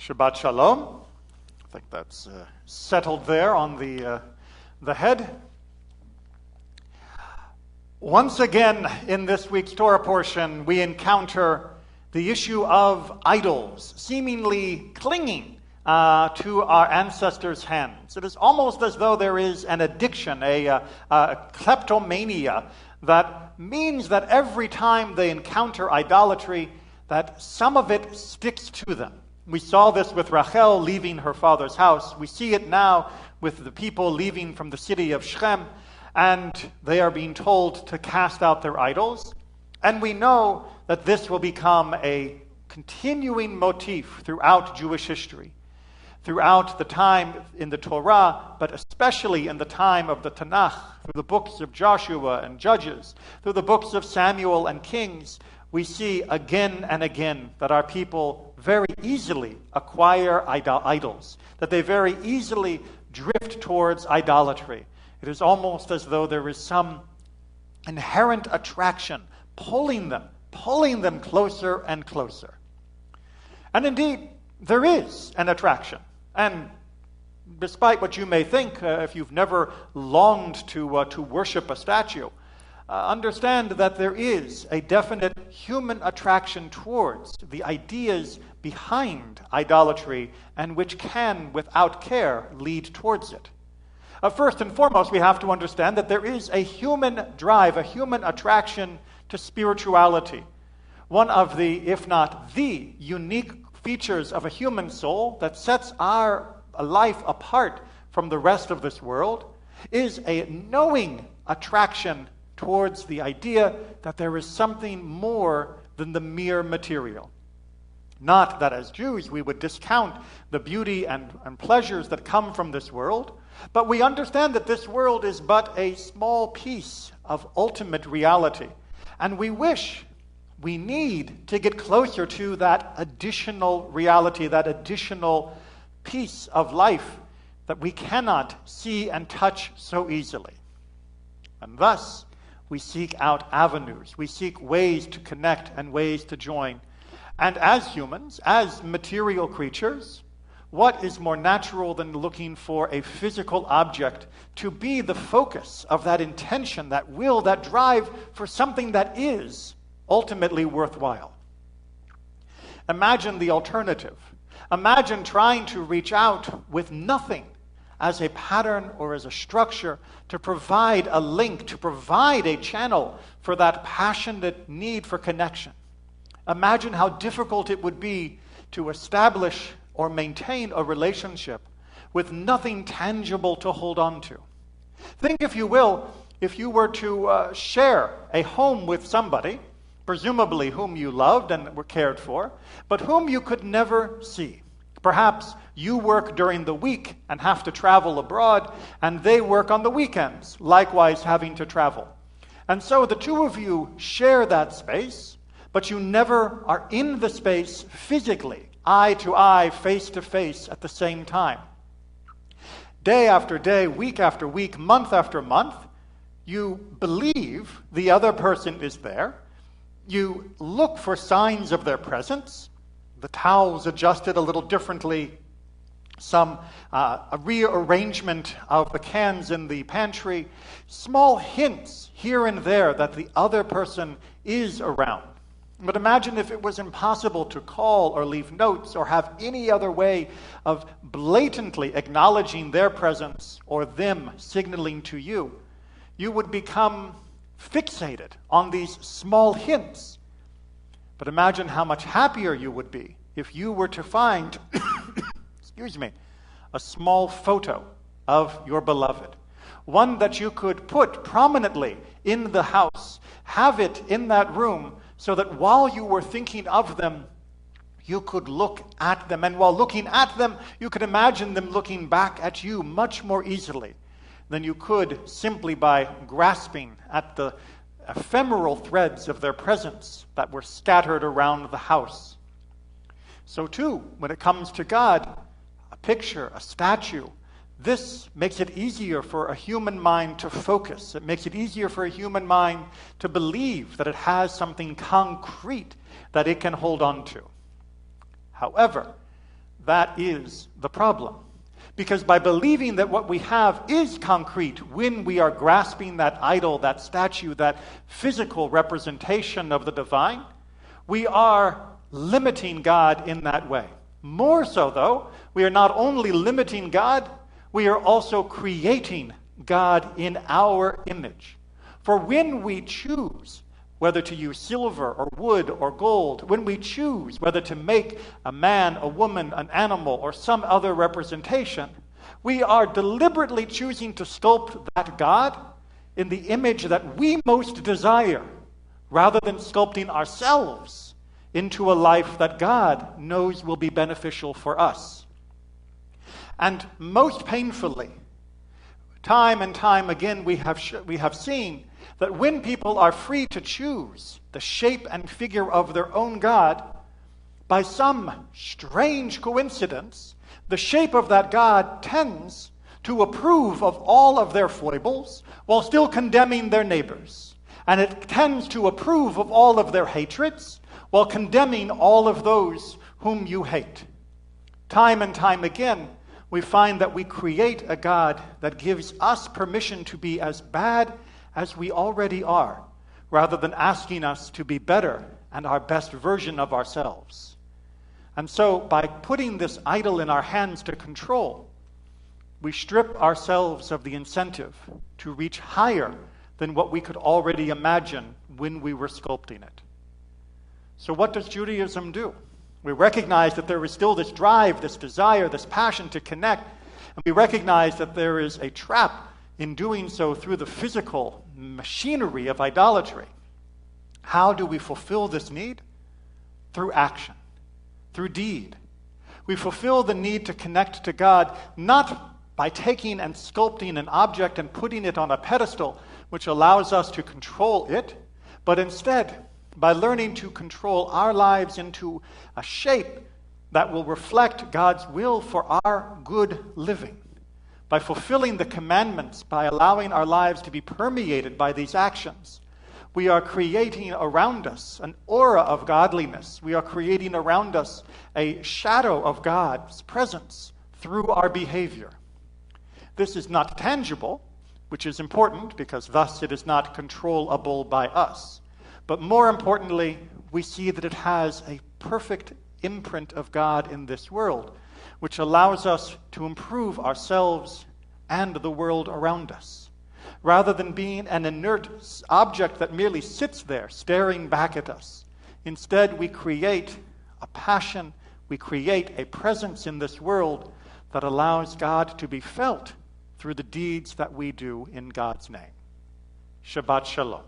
Shabbat Shalom. I think that's settled there on the head. Once again, in this week's Torah portion, we encounter the issue of idols seemingly clinging to our ancestors' hands. It is almost as though there is an addiction, a kleptomania, that means that every time they encounter idolatry, that some of it sticks to them. We saw this with Rachel leaving her father's house. We see it now with the people leaving from the city of Shechem, and they are being told to cast out their idols. And we know that this will become a continuing motif throughout Jewish history, throughout the time in the Torah, but especially in the time of the Tanakh, through the books of Joshua and Judges, through the books of Samuel and Kings. We see again and again that our people very easily acquire idols, that they very easily drift towards idolatry. It is almost as though there is some inherent attraction pulling them closer and closer. And indeed, there is an attraction. And despite what you may think, if you've never longed to worship a statue, understand that there is a definite human attraction towards the ideas behind idolatry, and which can, without care, lead towards it. First and foremost, we have to understand that there is a human drive, a human attraction to spirituality. One of the, if not the, unique features of a human soul that sets our life apart from the rest of this world is a knowing attraction towards the idea that there is something more than the mere material. Not that as Jews we would discount the beauty and pleasures that come from this world, but we understand that this world is but a small piece of ultimate reality. And we need to get closer to that additional reality, that additional piece of life that we cannot see and touch so easily. And thus, we seek out avenues. We seek ways to connect and ways to join. And as humans, as material creatures, what is more natural than looking for a physical object to be the focus of that intention, that will, that drive for something that is ultimately worthwhile? Imagine the alternative. Imagine trying to reach out with nothing as a pattern or as a structure to provide a link, to provide a channel for that passionate need for connection. Imagine how difficult it would be to establish or maintain a relationship with nothing tangible to hold on to. Think, if you will, if you were to share a home with somebody, presumably whom you loved and were cared for, but whom you could never see. Perhaps you work during the week and have to travel abroad, and they work on the weekends, likewise having to travel. And so the two of you share that space, but you never are in the space physically, eye to eye, face to face at the same time. Day after day, week after week, month after month, you believe the other person is there. You look for signs of their presence. The towels adjusted a little differently, a rearrangement of the cans in the pantry, small hints here and there that the other person is around. But imagine if it was impossible to call or leave notes or have any other way of blatantly acknowledging their presence or them signaling to you. You would become fixated on these small hints. But imagine how much happier you would be if you were to find, a small photo of your beloved. One that you could put prominently in the house, have it in that room, so that while you were thinking of them, you could look at them. And while looking at them, you could imagine them looking back at you much more easily than you could simply by grasping at the ephemeral threads of their presence that were scattered around the house. So too, when it comes to God, a picture, a statue, this makes it easier for a human mind to focus. It makes it easier for a human mind to believe that it has something concrete that it can hold on to. However, that is the problem. Because by believing that what we have is concrete, when we are grasping that idol, that statue, that physical representation of the divine, we are limiting God in that way. More so, though, we are not only limiting God, we are also creating God in our image. For when we choose whether to use silver or wood or gold, when we choose whether to make a man, a woman, an animal, or some other representation, we are deliberately choosing to sculpt that God in the image that we most desire, rather than sculpting ourselves into a life that God knows will be beneficial for us. And most painfully, time and time again, we have seen that when people are free to choose the shape and figure of their own God, by some strange coincidence, the shape of that God tends to approve of all of their foibles while still condemning their neighbors. And it tends to approve of all of their hatreds while condemning all of those whom you hate. Time and time again, we find that we create a God that gives us permission to be as bad as we already are, rather than asking us to be better and our best version of ourselves. And so, by putting this idol in our hands to control, we strip ourselves of the incentive to reach higher than what we could already imagine when we were sculpting it. So what does Judaism do? We recognize that there is still this drive, this desire, this passion to connect, and we recognize that there is a trap in doing so through the physical machinery of idolatry. How do we fulfill this need? Through action, through deed. We fulfill the need to connect to God not by taking and sculpting an object and putting it on a pedestal, which allows us to control it, but instead by learning to control our lives into a shape that will reflect God's will for our good living. By fulfilling the commandments, by allowing our lives to be permeated by these actions, we are creating around us an aura of godliness. We are creating around us a shadow of God's presence through our behavior. This is not tangible, which is important because thus it is not controllable by us. But more importantly, we see that it has a perfect imprint of God in this world, which allows us to improve ourselves and the world around us. Rather than being an inert object that merely sits there staring back at us, instead we create a passion, we create a presence in this world that allows God to be felt through the deeds that we do in God's name. Shabbat Shalom.